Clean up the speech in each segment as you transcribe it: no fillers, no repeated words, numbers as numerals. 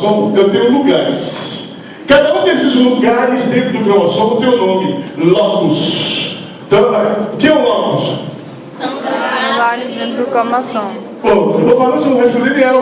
Eu tenho lugares. Cada um desses lugares dentro do cromossomo tem um nome, locus. Então, o que é um locus? São lugares dentro do cromossomo. Bom, eu vou falar sobre o responder e ela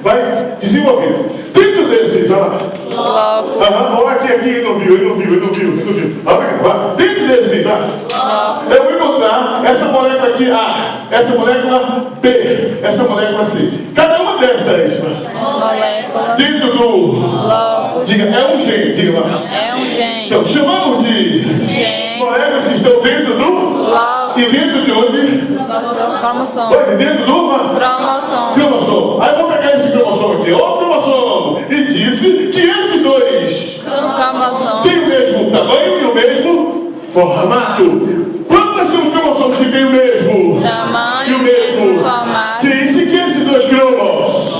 vai desenvolver. Dentro desses, olha lá. Locus. Olha aqui, ele não viu. Olha pra cá, dentro desses, eu vou encontrar essa molécula aqui A, essa molécula B, essa molécula C. Cada uma dessas, Molécula. dentro do Locus. diga, é um gene, diga lá. É um gene. Então, chamamos de Gene. moléculas que estão dentro do Locus. e dentro de onde? Do cromossomo. Pois, dentro do Cromossomo. cromossomo. Aí eu vou pegar esse cromossomo aqui, ó, cromossomo, e disse que esses dois Cromossomo. têm o mesmo tamanho e o mesmo formato. Quantos são os cromossomos que têm o mesmo Tamanho e o e mesmo mesmo formato. Disse que esses dois cromos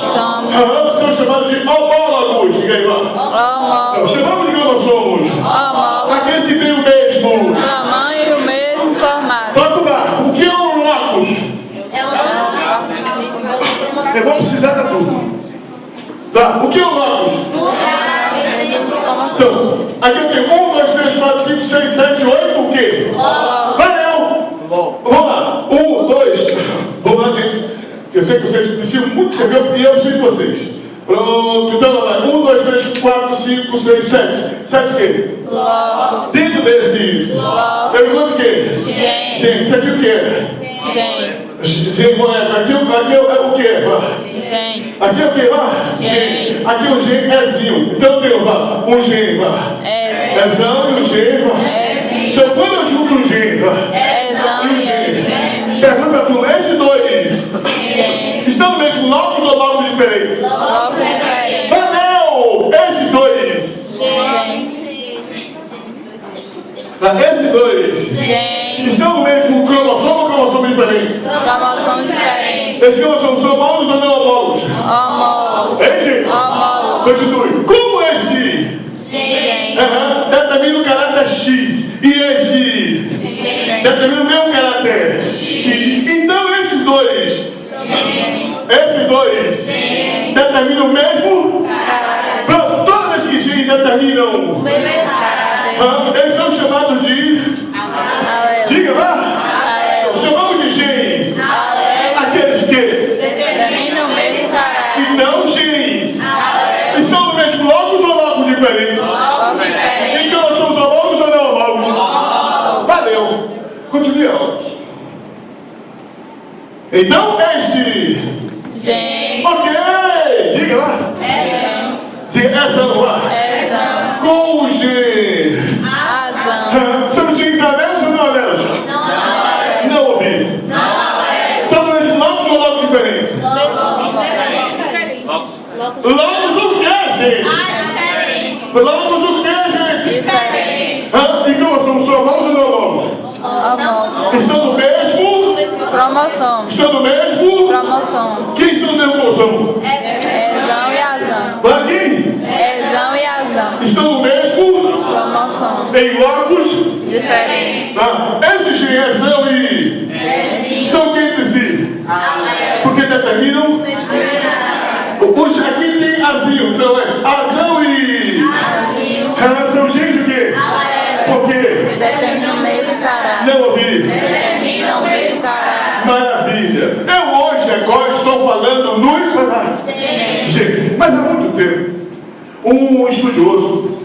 são chamados de homólogos. Diga aí, ó. Homólogos. Chamamos de cromossomos Homólogos. aqueles que têm o mesmo. Tamanho e o mesmo formato. Toca o barco. O que é um locus? Eu vou precisar da turma. Tá, o que é um locus? Então, aqui eu tenho 1, 2, 3, 4, 5, 6, 7, 8, o quê? Valeu! Vamos lá. 1, 2. Vamos lá, gente. Eu sei que vocês precisam muito de saber e eu preciso de vocês. Pronto, então vai. 1, 2, 3, 4, 5, 6, 7. 7 o quê? Locus. Dentro desses. Eu encontro o quê? Gene. Gente, isso aqui o quê? Gene. Gene, aqui é o quê? Gene. Aqui é o quê? Gene. Aqui é o gene Ezinho. Então eu tenho um gene. Ezão e o gene. Ezinho. Então quando eu junto um gene Ezão e Ezinho. pergunta para tu, esses dois Gene. estão no mesmo locus ou locus diferentes? Locus diferente. Não! Esses dois! Gene. Esses dois Gene. estão no mesmo cromossomo ou cromossomo diferentes? Cromossomo diferente. Esses cromossomos são homólogos ou não homólogos? Homólogo. Hein, gente? Homólogo. Continue. Como esse Gene. determina o caráter X e esse determina o mesmo caráter X, então esses dois determinam o mesmo. Pronto, todas as que G determinam, eles são chamados de. Diga lá. Chamamos de genes aqueles que Determina o mesmo caráter. então genes estão no mesmo locus ou locus diferentes? Locus diferente. Então nós somos homólogos ou não homólogos? Valeu. Continue a aula. Então esse. Gene. Ok. Diga lá. Diga essa lá. Ezão. Com o G. Azão. São genes anéus ou não anéus? Não ouvi. Estão no mesmo locus ou locus diferentes? Locus o que, gente? Locus o que, gente? Diferente. E como somos só homólogos ou não homólogos? Homólogo. Estão no mesmo? Cromossomo. Estão no mesmo? Cromossomo. Quem estão no mesmo cromossomo? Ezão e azão. Aqui? Ezão e azão. Estão no mesmo? Cromossomo. Em locus? Diferente. Esses geração e são quem entre si? Porque determinam? Aqui tem azinho, então é azão e são gente o quê? Por quê? Determina o mesmo caráter. Não ouvi. Determina o mesmo caráter. Maravilha. Eu hoje agora estou falando nos gente, mas há muito tempo um estudioso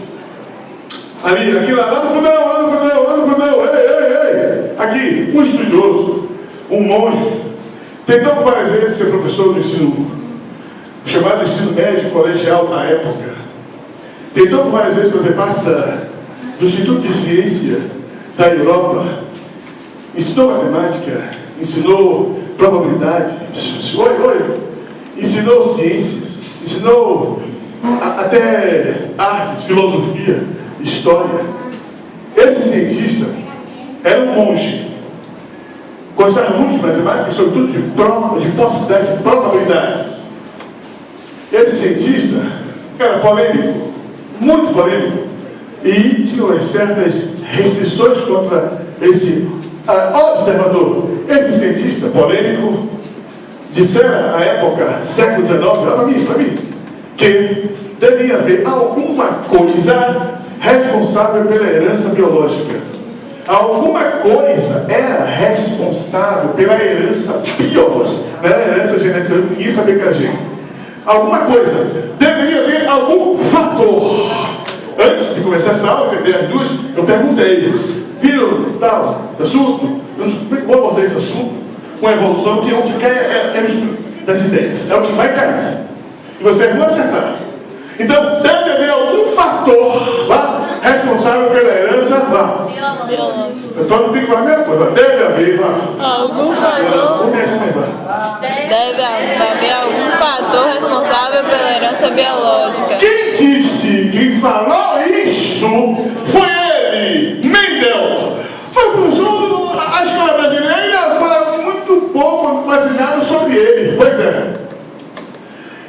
aqui lá no fundão, ei, aqui, um estudioso, um monge, tentou várias vezes ser professor do ensino, chamado ensino médio colegial na época, tentou várias vezes fazer parte do Instituto de Ciência da Europa, ensinou matemática, ensinou probabilidade, ensinou ciências, ensinou até artes, filosofia, história. Esse cientista era um monge, gostava muito de matemática, sobretudo de possibilidades, de probabilidades. Esse cientista era polêmico, muito polêmico, e tinha certas restrições contra esse observador. Esse cientista polêmico, dissera à época, século XIX, para mim, que deveria haver alguma coisa responsável pela herança biológica. Alguma coisa era responsável pela herança biológica. Não era herança genética, ninguém sabia que era gene. Alguma coisa. Deveria haver algum fator. Antes de começar essa aula, que eu tenho as duas, eu perguntei: viram tal, esse assunto? Eu vou abordar esse assunto com a evolução, que é o que cai, é o estudo das ideias, é o que vai cair. E vocês vão acertar. Então, deve haver algum fator lá responsável pela herança lá. Então não tem que falar a mesma coisa. Deve haver lá. Algum fator. Deve haver algum fator responsável pela herança biológica. Quem disse, quem falou isso foi ele, Mendel. Mas professor, a escola brasileira ainda fala muito pouco, quase nada sobre ele. Pois é.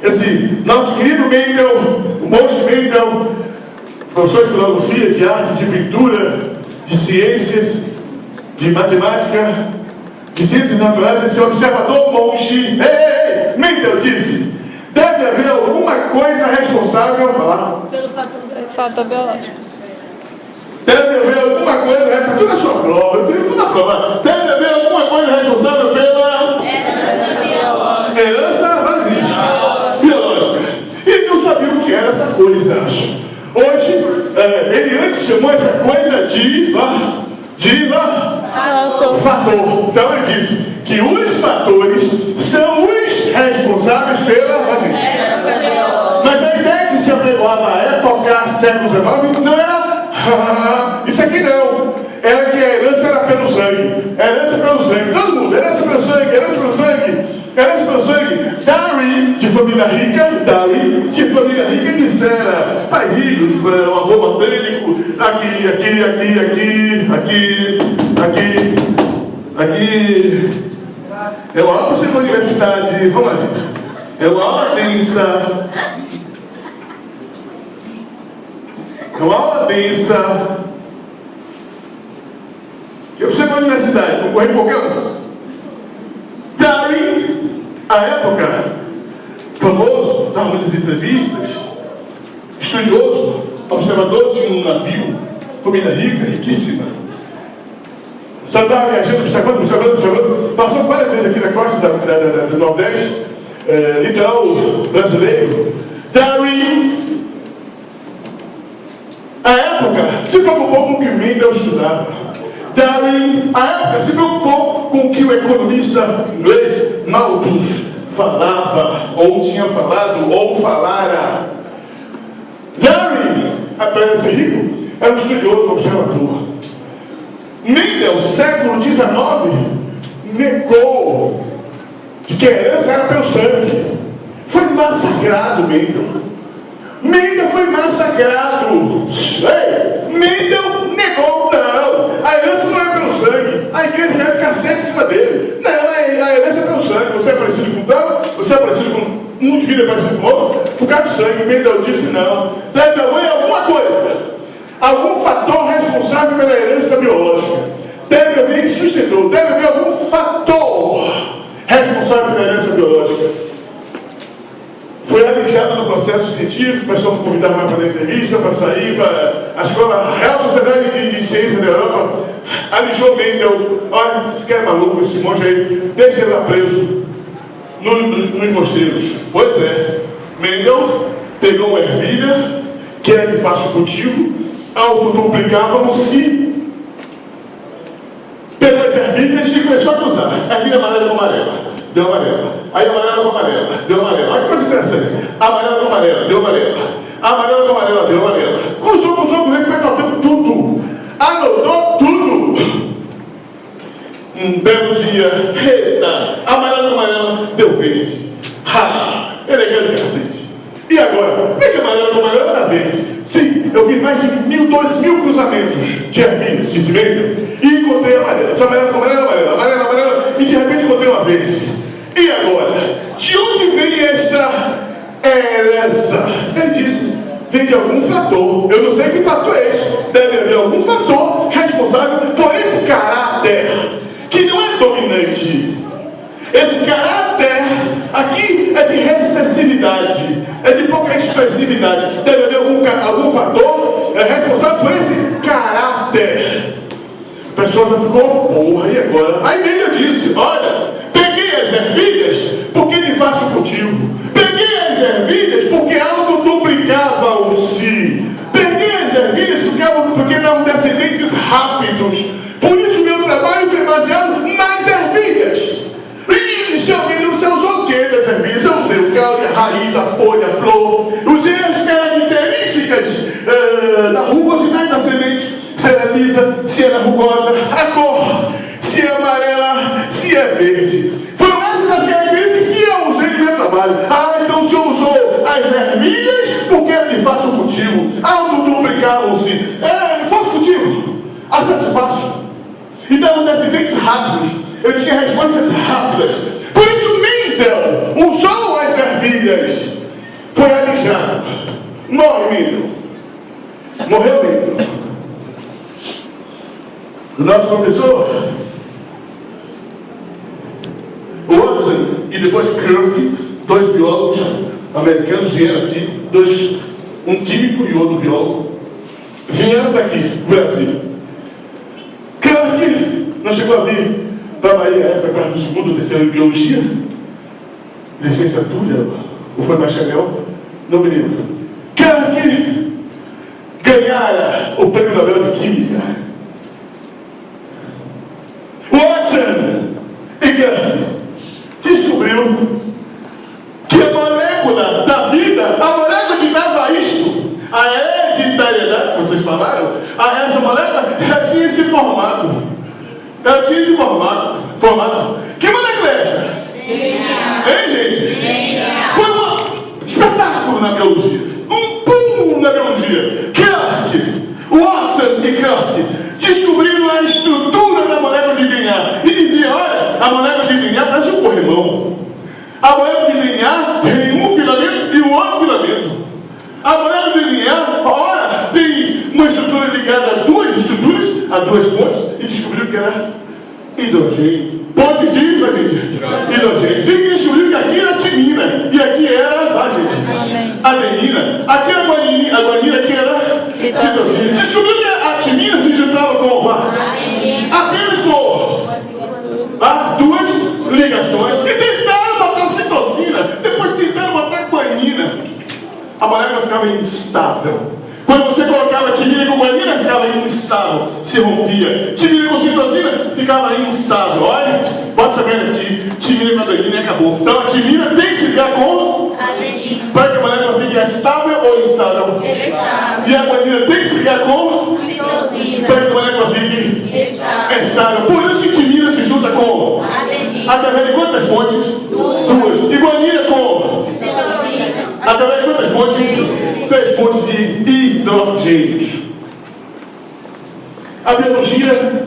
Esse nosso querido Mendel, o monstro Mendel, professor de filosofia, de arte, de pintura, de ciências, de matemática, de ciências naturais, esse observador monge, Mendel disse: deve haver alguma coisa responsável, pelo fator biológico. Deve haver alguma coisa, está tudo na sua prova, eu tenho tudo na prova. Deve haver alguma coisa responsável pela herança biológica. Ele não sabia o que era essa coisa, acho. Hoje, ele antes chamou essa coisa de fator. Então ele disse que os fatores são os responsáveis pela Mas a ideia que se apregava à época, século XIX, não era isso aqui não. Era que a herança era pelo sangue. Herança pelo sangue. Todo mundo, herança pelo sangue, herança pelo sangue. Herança pelo sangue. Darwin, de família rica, que era pai rico, avô botânico, aqui. É uma aula para você na universidade. Vamos lá, gente. É uma aula densa. Eu preciso ir para a universidade, concorrer em qualquer um. Darwin, à época, famoso, dá muitas entrevistas, estudioso, observador de um navio, família rica, riquíssima. Só estava viajando, observando, passou várias vezes aqui na costa do Nordeste, litoral brasileiro. Darwin, à época, se preocupou com o que Mendel estudava. Darwin, à época, se preocupou com o que o economista inglês Malthus falava, ou tinha falado, ou falara. Darwin, apesar de ser rico, era um estudioso, observador. Mendel, século XIX, negou que a herança era pelo sangue. Foi massacrado, Mendel. Mendel foi massacrado. Mendel negou, não. A herança não é pelo sangue. A igreja deve ficar cacete em cima dele. Não, a herança é pelo sangue. Você é parecido com o tal, você é parecido com um indivíduo, é parecido com o outro, por causa do sangue. Mendel disse não. Deve haver alguma coisa, algum fator responsável pela herança biológica. Deve haver, ele sustentou, deve haver algum fator responsável pela herança biológica. Foi alijado do processo científico, o pessoal me convidava para fazer entrevista, para sair para a escola Real Sociedade de Ciência da Europa, alijou Mendel. Olha, esse cara é maluco, esse monge aí, deixa ele lá preso nos mosteiros. Pois é, Mendel pegou uma ervilha, que era de fácil cultivo, autoduplicávamos-se, pegou as ervilhas e começou a cruzar, ervilha amarela com amarela. Deu amarela. Aí amarela com amarela. Deu amarela. Olha que coisa interessante. Amarela com amarela. Deu amarela. Amarela com amarela. Deu amarela. Cruzou, foi anotando tudo. Anotou tudo. Um belo dia. Eita. Amarela com amarela. Deu verde. Ele é grande cacete. E agora? Como é que amarela com amarela dá verde? Sim, eu fiz mais de 2.000 cruzamentos de ervilhas, de cimento, e encontrei amarela. Essa amarela com amarela, amarela, e de repente encontrei uma verde. E agora? De onde vem esta herança? Ele disse, vem de algum fator. Eu não sei que fator é esse. Deve haver algum fator responsável por esse caráter que não é dominante. Esse caráter aqui aí é de recessividade, é de pouca expressividade. Deve haver algum fator responsável por esse caráter. A pessoa já ficou, porra, e agora? Aí Bíblia disse, olha, peguei as ervilhas porque de fácil cultivo. Peguei as ervilhas porque autoduplicavam-se. Peguei as ervilhas porque eram descendentes rápidos. Por isso meu trabalho foi baseado nas ervilhas. E inicialmente você usou o que das ervilhas? Eu usei o caule, a raiz, a folha, a flor. Usei as características da rugosidade da semente. Se ela é lisa, se ela é rugosa, a cor, se é amarela, se é verde. Foram essas as características que eu usei no meu trabalho. Ah, então o senhor usou as ervilhas porque era de fácil cultivo. Autoduplicavam-se. Fácil cultivo. Acesso fácil. Então, descendentes rápidos. Eu tinha respostas rápidas. Por isso, Mendel usou as ervilhas. Foi alijado. Morre, Mendel. Morreu, Mendel. O nosso professor, Watson e depois Kirk, dois biólogos americanos vieram aqui, um químico e outro biólogo, vieram para aqui, no Brasil. Kirk não chegou a vir para a Bahia, época do segundo ou terceiro em biologia, licenciatura, ou foi bacharel, não me lembro. Kirk ganhara o prêmio Nobel de Química. Watson e Kirk descobriu que a molécula da vida, a molécula que dava isto, a hereditariedade que vocês falaram, essa molécula já tinha se formado. Ela tinha se formado. Que molécula é essa? Hein, gente? Foi um espetáculo na biologia. Um pulo na biologia. Kirk, Watson e Kirk descobriram a estrutura da molécula de DNA e diziam, olha, a molécula de DNA parece um corrimão. A molécula de DNA tem um filamento e um outro filamento. A molécula de DNA, ora, tem uma estrutura ligada a duas estruturas, a duas pontes, e descobriu que era hidrogênio. Pontes de hidrogênio. E descobriu que aqui era timina e aqui era adenina. Aqui era guanina, aqui era citosina. Descobriu que a timina se juntava com apenas com duas ligações. E tentaram botar citosina, depois tentaram botar guanina. A molécula ficava instável. Quando você colocava timina com guanina, ficava instável, se rompia. Timina com citosina, ficava instável. Olha, pode saber aqui, timina com adenina e acabou. Então a timina tem que ficar com adenina. Para que a molécula fique estável ou instável? Estável. E a guanina tem que ficar com citosina. Para que a molécula fique estável. Por isso que timina se junta com adenina. Através de quantas pontes? Duas. E guanina com citosina. Através de quantas pontes? 3 pontos de hidrogênios. A biologia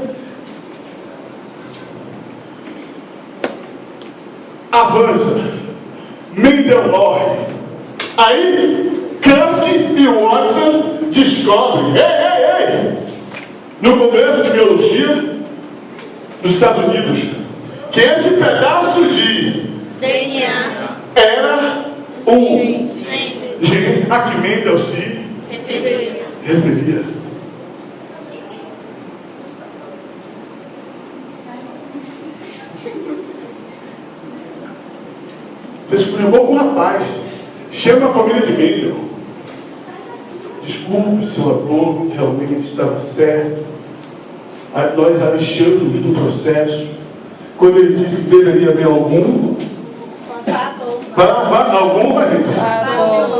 avança. Mendel morre. Aí, Kirk e Watson descobrem, no Congresso de Biologia dos Estados Unidos, que esse pedaço de DNA era um gene a que Mendel se referia. Descobriu um rapaz, chama a família de Mendel. Desculpe, seu avô realmente estava certo. Nós achamos no processo, quando ele disse que deveria haver algum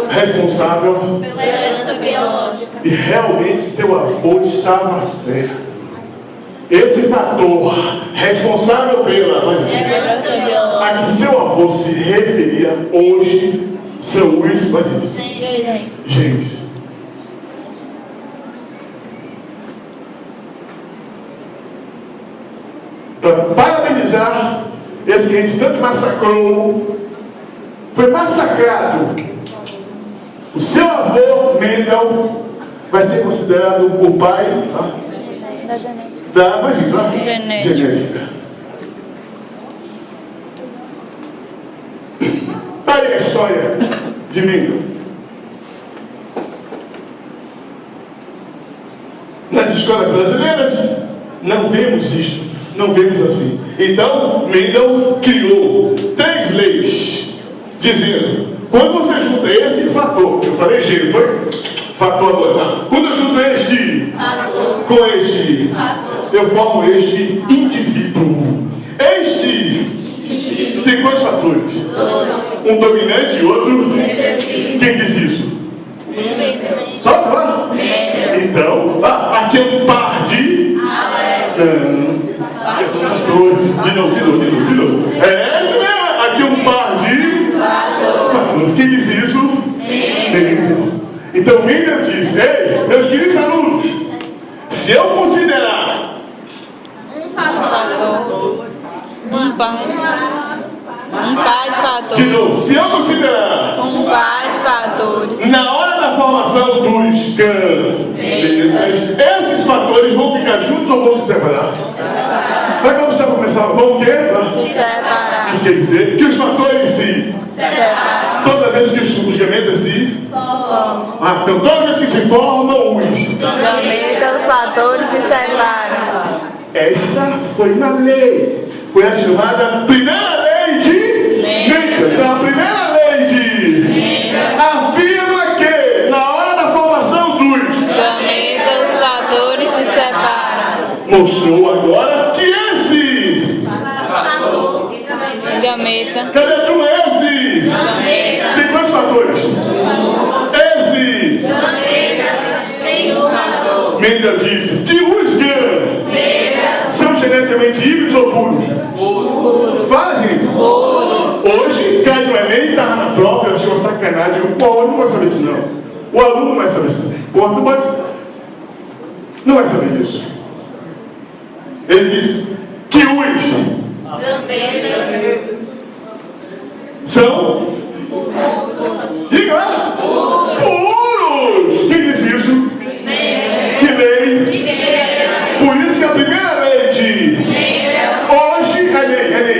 responsável pela herança biológica. E realmente seu avô estava certo. Esse fator responsável pela herança biológica a que seu avô se referia hoje, São Luís, James. Para parabenizar esse que a gente tanto massacrou, foi massacrado. O seu avô, Mendel, vai ser considerado o pai da genética. Aí aí a história de Mendel. Nas escolas brasileiras, não vemos isto, não vemos assim. Então, Mendel criou 3 leis, dizendo, quando você junta esse fator, que eu falei G, foi? Fator agora. Quando eu junto este com este, eu formo este indivíduo. Este tem quantos fatores? Um dominante e outro? Quem diz isso? Solta lá. Então, aqui é um par de fatores. De novo. É isso mesmo. Aqui é um par de fatores. Quem diz isso? Mendel. Então Mendel diz, ei, meus queridos alunos, se eu considerar um par de fatores. De novo, se eu considerar Um par de fatores. na hora da formação dos gametas, esses fatores vão ficar juntos ou vão se separar? Vai começar, vão o quê? Se separar. Isso quer dizer que os fatores se Separar. toda vez que os gametas se então toda vez que se formam os Gametas, os fatores se separam. essa foi uma lei, foi a chamada primeira lei de Mendel. Então a primeira lei de afirma que na hora da formação dos Gametas, os fatores se separam. mostrou agora que esse Gameta. cadê a turma? Esse Gameta. tem quantos fatores? Esse Mendel disse que os gametas são geneticamente híbridos ou puros? Fala, gente. Hoje cai no Enem e estava na prova, eu achei uma sacanagem. O aluno não vai saber isso não. O aluno não vai saber isso não. O aluno não vai saber disso. Ele disse que os são, diga lá, puros. Quem disse isso? Que lei? Por isso que a primeira lei de hoje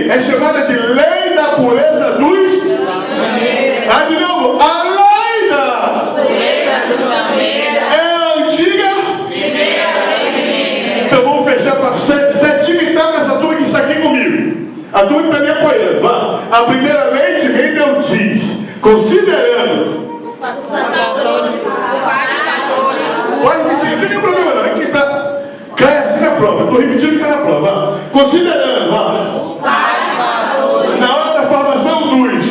é chamada de lei da pureza dos. De novo, a lei da Pureza dos gametas. é a antiga. Então vamos fechar para sedimentar com essa turma que está aqui comigo. A turma que está me apoiando. Vá. A primeira lei de Mendel diz, considerando. Pode repetir, não tem nenhum problema não. Aqui está. Cai assim na prova. Estou repetindo o que está na prova. Vá. Considerando, na hora da formação dos.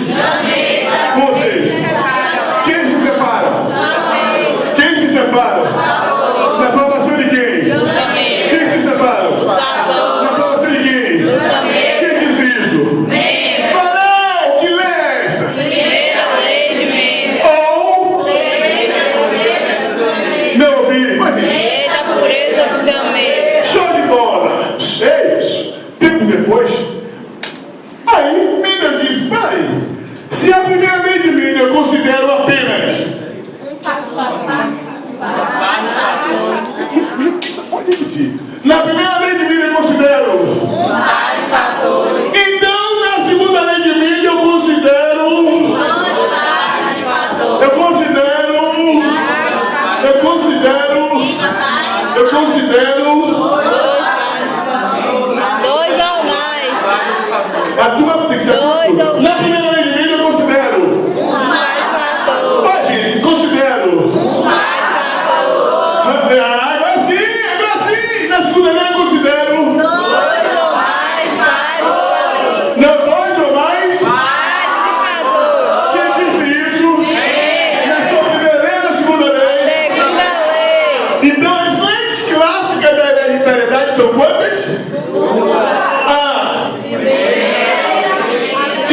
Vocês. Quem se separa? Quem se separa? Na formação de quem? Quem se separa? Na formação de quem? Quem disse isso? Farão, que lei é esta? Ou não ouvi, imagina. Pureza dos gametas. Show de bola! Ei, tempo depois, aí Mendel disse, peraí, se a primeira lei de Mendel eu considero apenas pode repetir. Na primeira lei de Mendel eu considero então na segunda lei de Mendel eu considero Dois ou mais. a turma tem que ser tudo. Na primeira lei de Mendel eu considero gente, considero agora sim, na segunda lei eu considero Dois ou mais. não, 2 ou mais. Quem disse isso? Na sua primeira lei ou na segunda lei? Segunda lei. Então as leis clássicas da hereditariedade são quantas? E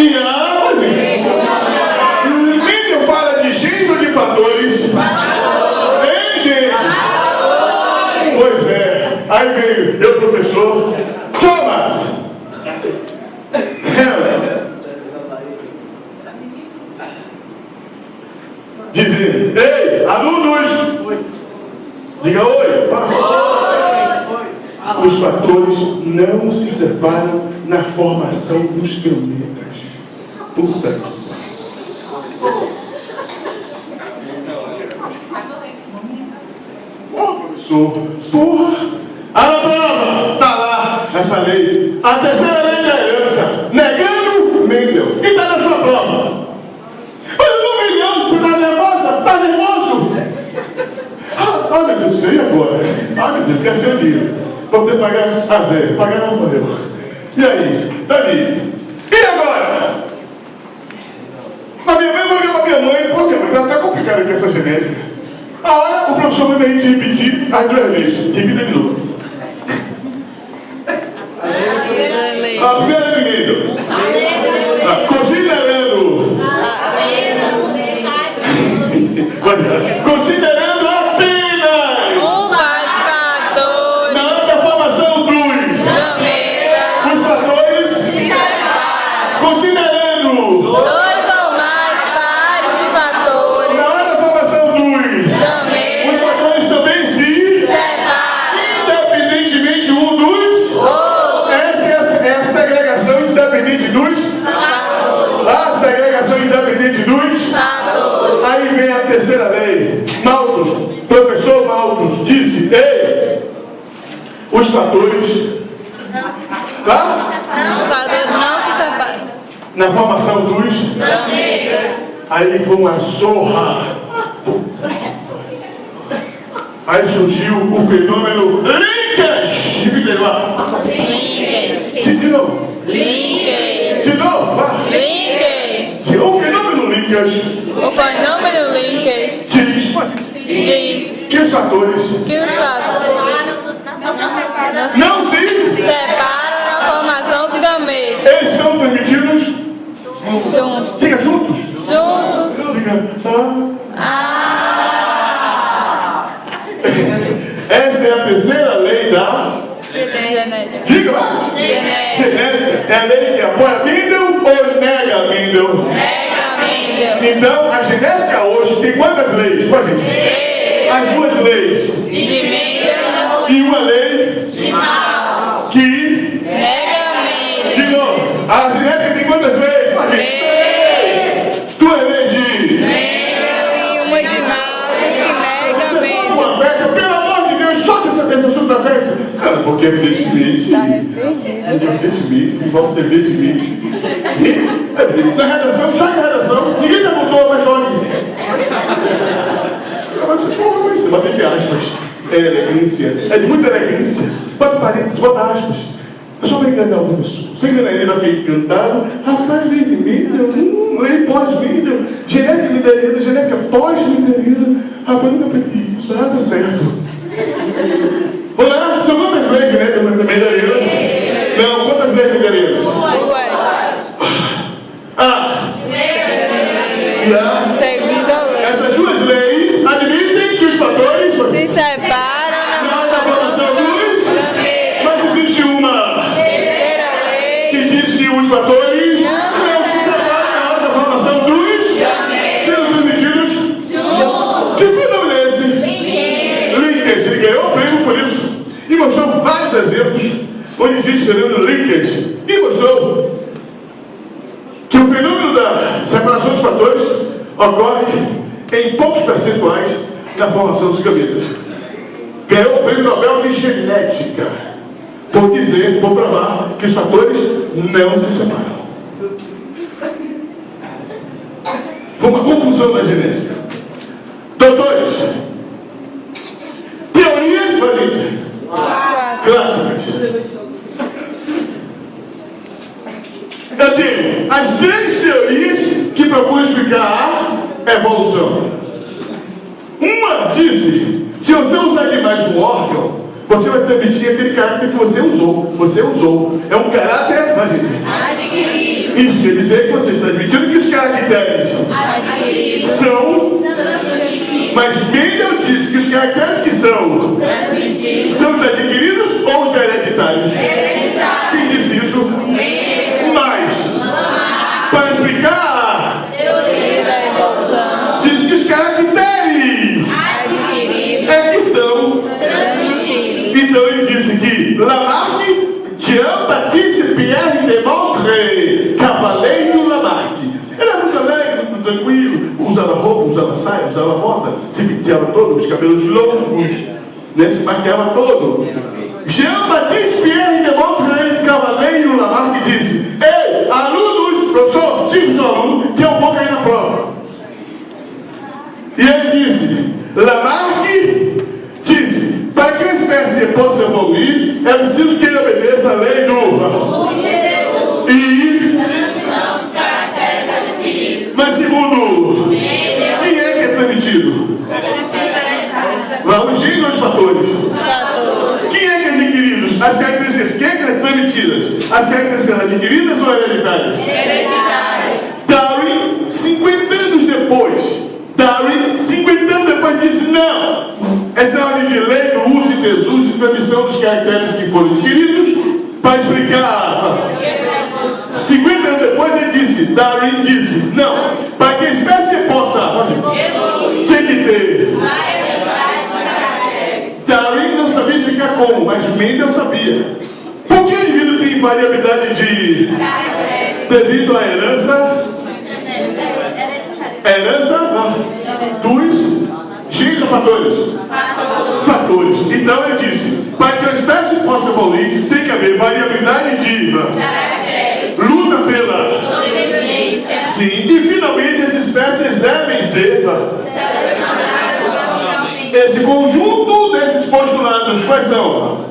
Mendel fala de gente ou de fatores? Hein, gente? Pois é. Aí veio meu professor Thomas Heller dizendo, ei, alunos, diga oi. Os fatores não se separam na formação dos gametas. Puta que Porra! A na prova! Tá lá, essa lei. A terceira lei da herança. Negando Mendel. E tá na sua prova. Mas eu não me lembro, você tá nervosa? Tá nervoso? Ah, meu Deus do céu, e agora? Ah, meu Deus, quer ser o dia. Vou poder pagar a zero. Pagar não morreu. E aí? Davi? E agora? Mas minha mãe vai ligar pra minha mãe. Pô, minha mãe, ela tá complicada aqui essa genética. A hora o professor manda a gente repetir as duas vezes. Repita de novo. A primeira é primeiro. Considerando. Considerando apenas. Não da formação dos fatores. Considerando. Dois ou mais pares de fatores. Na hora da formação dos. Os fatores também se Separam. independentemente um dos. Essa é a segregação independente dos. A segregação independente dos. Aí vem a terceira lei. Malthus, professor Malthus disse: ei, os fatores. Tá? Os fatores não se separam. Na formação dos. Aí foi uma zorra. Aí surgiu o fenômeno linkage. Repita lá. Linkage. De novo. Linkage. De novo. Vá. Linkage. O fenômeno linkage O fenômeno linkage diz diz que os fatores que os fatores não se. separam na formação do gameta. Eles são permitidos. Juntos. Siga juntos. Juntos. Siga. Essa é a terceira lei da. Genética. Diga lá. Genética é a lei que apoia Mendel ou nega Mendel? Nega Mendel. Então, a genética hoje tem quantas leis? Pode gente? As duas leis. De Mendel. E uma lei De Malthus. que. Nega De Mendel. novo. A genética tem quantas leis? Pode gente? Duas leis de. Mendel e uma de Malthus que nega Você Mendel. toma uma festa, pelo amor de Deus, solta essa assunto da festa. Cara, porque evidentemente. Evidentemente, que vamos ser evidentemente. Na redação, joga a redação. Ninguém perguntou, mas jogue. Mas você bota entre aspas. É elegância. É de muita elegância. Bota parênteses, bota aspas. Eu só vou enganar o professor. Você engana ele, vai ficar encantado. Rapaz, lei de Mendel, lei pós-Mendel, genética mendeliana, genética pós-mendeliana. Rapaz, nunca aprendi isso. Ah, tá certo. Vamos lá? São quantas leis genéticas mendelianas? Não, quantas leis mendelianas? Segunda lei. Essas duas leis admitem que os fatores Se separam na formação do gameta. Mas existe uma Terceira lei. que diz que os fatores não se separam na hora da formação dos sendo permitidos. Que fenômeno é esse? Linkage. Ele ganhou o prêmio por isso. E mostrou vários exemplos onde existe o fenômeno linkage. E mostrou que o fenômeno da separação dos fatores ocorre em poucos percentuais na formação dos gametas. Ganhou o prêmio Nobel de Genética por dizer, por provar que os fatores não se separam. Foi uma confusão na genética. Doutores, teorias, vai gente, clássicas. Eu tenho as três teorias que propõem explicar a evolução. Uma disse: se você usar demais um órgão, você vai transmitir aquele caráter que você usou. Você usou. É um caráter, vai gente. Isso quer dizer que você está admitindo que os caracteres são. Mas Mendel disse que os caracteres que são os adquiridos ou os hereditários? Quem disse isso? Mas, para explicar a Teoria da evolução. diz que os caracteres Adquirido. é que são. Transmitido. Então ele disse que Lamarck, Jean-Baptiste Pierre de Montre, cavaleiro Lamarck, era muito alegre, muito tranquilo, usava roupa, usava saia, usava bota, se penteava todo, os cabelos longos, né? Se maquiava todo. Jean-Baptiste Pierre de Montreuil, cavaleiro Lamarck, disse: ei, alunos, professor, diga seu aluno que eu vou cair na prova. E ele disse: Lamarck disse, para que a espécie possa evoluir, é preciso que ele obedeça a lei do e mas segundo, quem é que é transmitido? Os genes ou os fatores? Quem é que é adquiridos? As características, quem é que é transmitidas? As características adquiridas ou hereditárias? Hereditárias. Darwin, 50 anos depois, disse: não, essa é uma ordem de lei do uso e desuso e transmissão dos caracteres que foram adquiridos, para explicar. 50 anos depois ele disse, Darwin disse: não, para que a espécie possa tem que ter. Darwin não sabia explicar como, mas Mendel sabia. Por que o indivíduo tem variabilidade de devido à herança? Dos genes ou fatores? Fatores. Então ele disse: para que a espécie possa evoluir, tem que haver variabilidade de luta pela sobrevivência. Sim. E finalmente as espécies devem ser esse conjunto desses postulados. Quais são?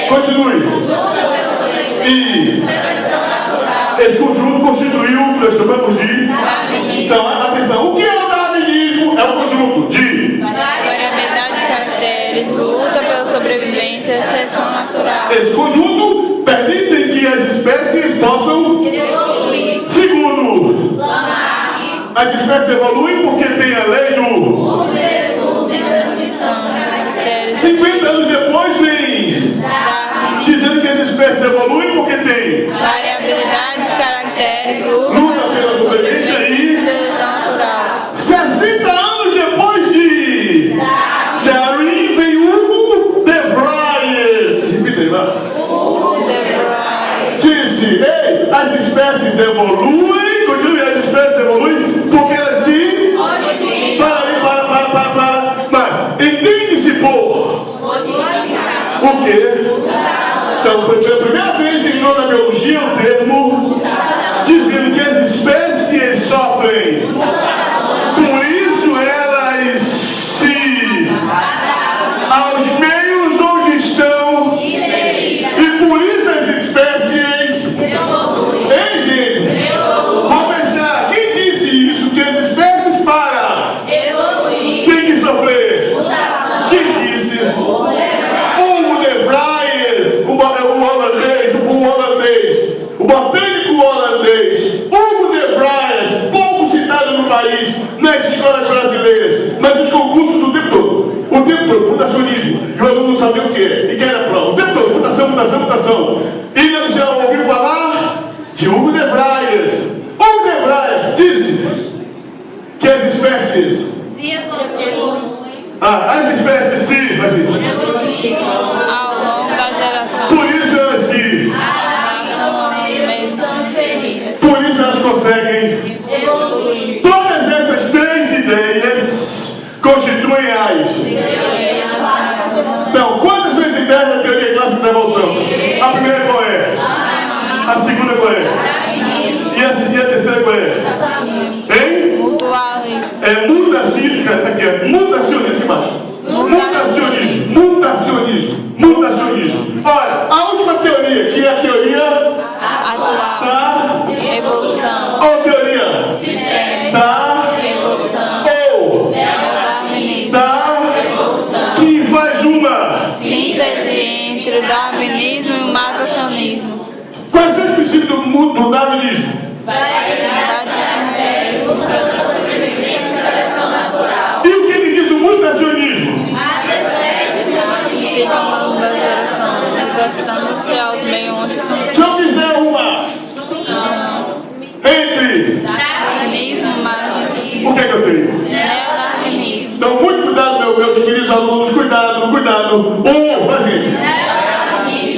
Continue. E esse conjunto constituiu o que nós chamamos de então, atenção, o que é o darwinismo? É um conjunto de variabilidade de caracteres, luta pela sobrevivência, seleção natural. Esse conjunto permite que as espécies possam evoluir. Segundo, as espécies evoluem porque tem a lei do 50 anos depois vem dizendo que as espécies evoluem porque tem variabilidade de caracteres, luta pela sobrevivência e seleção natural. 60 anos depois de Darwin vem Hugo de Vries. Repita aí, vai. Disse: ei, as espécies evoluem, continue, as espécies evoluem porque elas se para. Mas entende-se por o quê? Então, foi a primeira vez em toda a biologia o termo dizendo que as espécies sofrem. Por isso elas se aos meios onde estão e por isso as espécies hein, gente? Vamos pensar, quem disse isso? Que as espécies para tem que sofrer. Quem disse? Hugo de Vries, o holandês, o botânico holandês, Hugo de Vries, pouco citado no país, nas escolas brasileiras, mas os concursos o tempo todo, mutacionismo, e o aluno não sabia o que é, e que era prova, o tempo todo, mutação. E não já ouviu falar de Hugo de Vries. Hugo de Vries disse que as espécies as espécies se Ao longo da geração. por isso elas se por isso elas conseguem evoluir. todas essas três ideias constituem as então, quantas são as ideias da teoria clássica da evolução? A primeira qual é? A segunda qual é? E a terceira qual é? Hein? Mutualismo. É mutacionismo aqui embaixo. Mutacionismo. Olha, a última teoria, que é a teoria Atual. da Evolução. ou teoria da Evolução. ou Darwinismo. da que faz uma. Síntese entre o darwinismo e o mutacionismo. Quais são os princípios do darwinismo? Variabilidade de caracteres, luta pela sobrevivência e seleção natural. E o que diz o mutacionismo? As espécies que ficam ao longo das gerações, adaptando-se aos meios onde Se eu fizer uma entre darwinismo, mas o que é que eu tenho? neodarwinismo. Então, muito cuidado, meus queridos alunos, cuidado. Pra gente.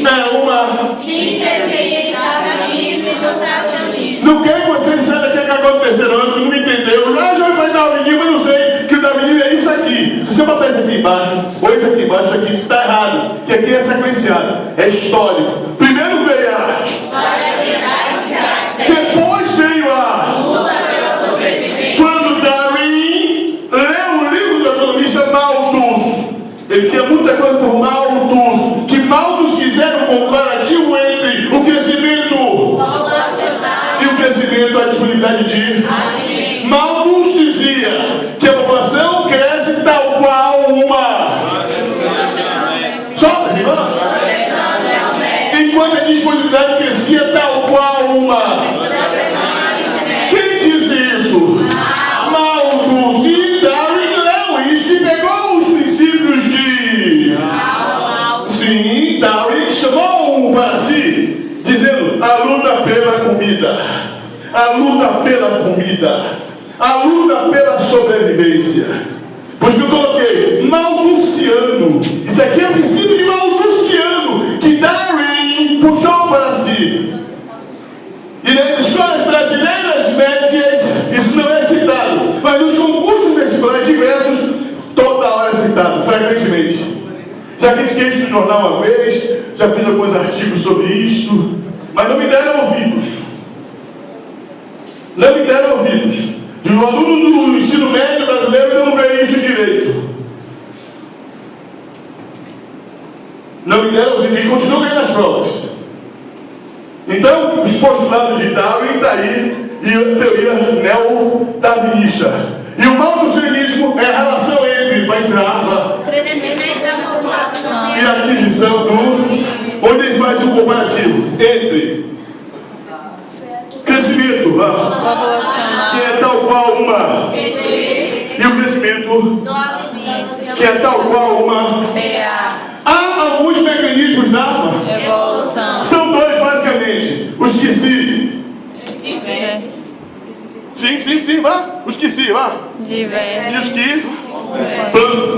É uma. Síntese, darwinismo e mutacionismo. Não quero que vocês saibam o que acabou no terceiro ano, que não me entendeu. Já vai dar o darwinismo, mas não sei que o darwinismo é isso aqui. Você Se eu botar isso aqui embaixo, ou isso aqui embaixo, isso aqui está errado. Que aqui é sequenciado, é histórico. Primeiro veio a... Depois veio a... Quando Darwin leu o livro do economista Malthus, ele tinha muita coisa por Malthus, que Malthus fizeram um comparativo entre o crescimento e o crescimento, a disponibilidade de... Malthus dizia que a população cresce tal qual uma... Só, irmão? Enquanto a disponibilidade crescia tal qual uma... Quem disse isso? Malthus. E Darwin leu isso e pegou os princípios de... Sim, Darwin chamou para si, dizendo: a luta pela comida, a luta pela comida, a luta pela sobrevivência. Pois que eu coloquei Malthusiano. Isso aqui é o princípio de Malthusiano que Darwin puxou para si. E nas escolas brasileiras médias isso não é citado, mas nos concursos vestibulares diversos toda hora é citado, frequentemente. Já critiquei isso no jornal uma vez, já fiz alguns artigos sobre isto, mas não me deram ouvidos. Não me deram ouvidos. E o aluno do ensino médio brasileiro não vê isso direito. Não me deram ouvidos e continuam ganhando as provas. Então, os postulados de Darwin está aí, e a teoria neo-darwinista. E o malthusianismo é a relação entre, para ensinar, e a aquisição do... Onde ele faz um comparativo entre crescimento, que é tal qual uma... E o crescimento, que é tal qual uma... Há alguns mecanismos da evolução. São dois, basicamente. Os que se... Sim, vá. Os que se, vá. E os que...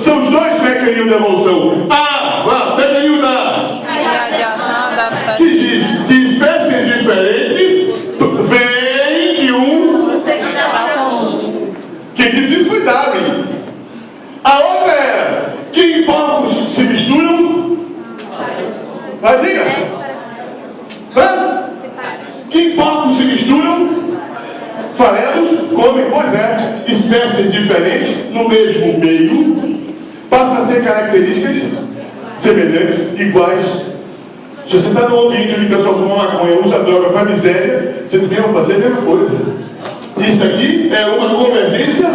São os dois mecanismos da evolução. Mecanismo da... Radiação adaptativa. Que diz que espécies diferentes vêm de um... Quem disse isso foi Darwin. A outra era que povos se misturam. Vai, diga. Que povos se misturam. Farelos comem, pois é, espécies diferentes no mesmo meio, passam a ter características semelhantes, iguais. Se você está num ambiente onde o pessoal toma maconha, usa droga, faz miséria, você também vai fazer a mesma coisa. Isso aqui é uma convergência,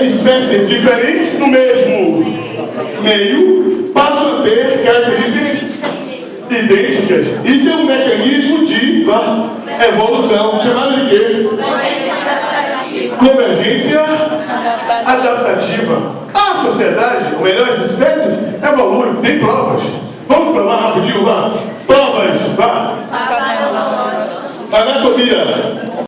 espécies diferentes no mesmo meio, passam a ter características idênticas. Isso é um mecanismo de evolução, chamado de quê? Convergência adaptativa. A sociedade, ou melhor, as espécies, evoluem, tem provas. Vamos provar rapidinho, vá. Provas, vá. Anatomia.